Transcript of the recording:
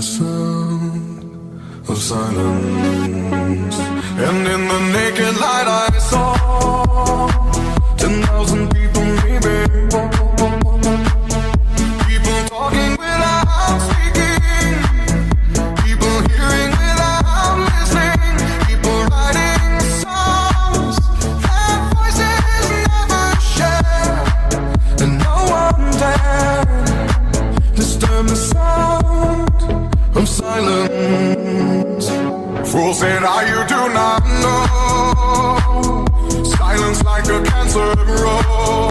sound of silence. And in the naked light I saw 10,000 people maybe. People talking without speaking, people hearing without listening, people writing songs that voices never share. And no one dared disturb the sound of silence. Fools said, you do not know. Silence like a cancer grows.